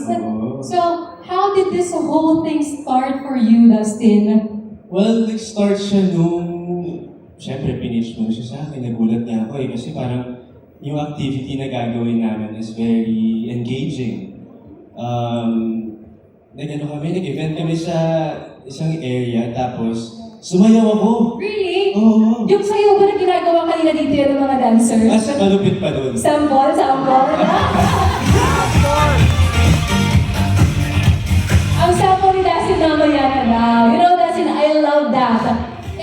artist. Oo. So, how did this whole thing start for you, Dustin? Well, nag-start siya nung, syempre, pinitch mo siya sa akin. Nagulat niya ako kasi parang yung activity na gagawin namin is very engaging. Nag-event kami sa isang area, tapos sumayaw ako. Really? Oo. Yung sayo ba na ginagawa kanina dito yan ng mga dancers? Mas malupit pa doon. Sample, sample. Ang sample ni Dustin mamaya na daw. You know, Dustin, I love that.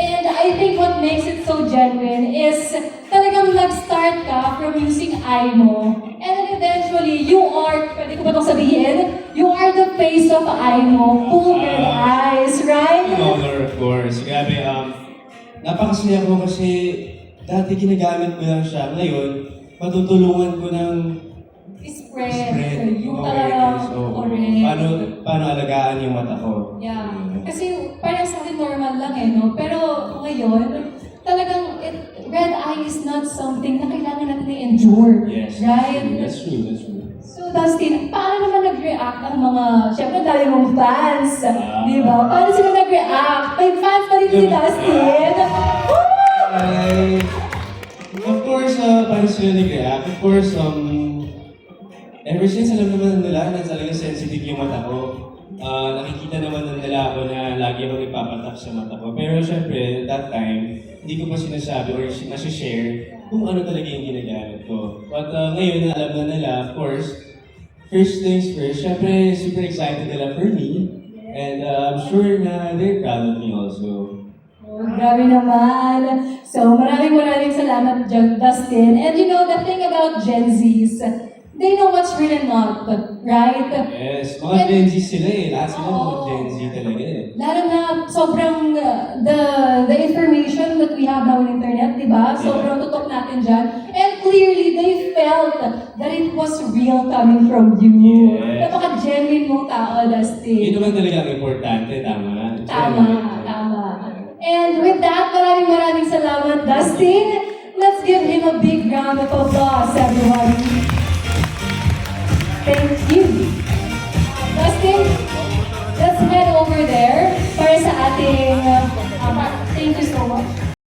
And I think what makes it so genuine is talagang nag-start ka from using eye mo. And then eventually, you are, pwede ko ba itong sabihin? You are the face of eye mo. Full red eyes, right? An honor, of course. Grabe, napakasaya ko kasi dati ginagamit ko lang siya. Ngayon, matutulungan ko ng Spread. Yung mga talagang awareness. Oo. correct. Paano alagaan yung mata ko. Yeah. Kasi parang sa akin normal lang no? Pero ngayon, talagang red eye is not something na kailangan natin i-endure. Yes. Right? That's true, that's true. So Dustin, paano naman nag-react ang mga, syempre dahil mong fans, di ba? Paano sila nag-react? May fans pa rin si Dustin. Ay, of course, paano sila nag-react? Of course, ever since alam naman nila na talagang sensitive yung mata ko. Nakikita naman nila ako na lagi ako nagpapatak sa mata ko. Pero syempre, that time, hindi ko pa sinasabi or nasi-share kung ano talaga yung ginagamit ko. But ngayon, alam na nila, of course, first things first, syempre, super excited nila for me. And I'm sure na they're proud of me also. Oh, grabe naman. So, maraming salamat, Dustin. And you know, the thing about Gen Zs, they know what's real and not, right? Yes, mga Gen Z sila Lahat sila mga Gen Z talaga Lalo na sobrang the information that we have now on internet, di ba? Sobrang tutok natin dyan. And clearly, they felt that it was real coming from you. Yes. Napaka-genuine mong tao, Dustin. Yun naman talaga ang importante, tama? Tama. And with that, maraming salamat, Dustin. Let's give him a big round of applause, everyone.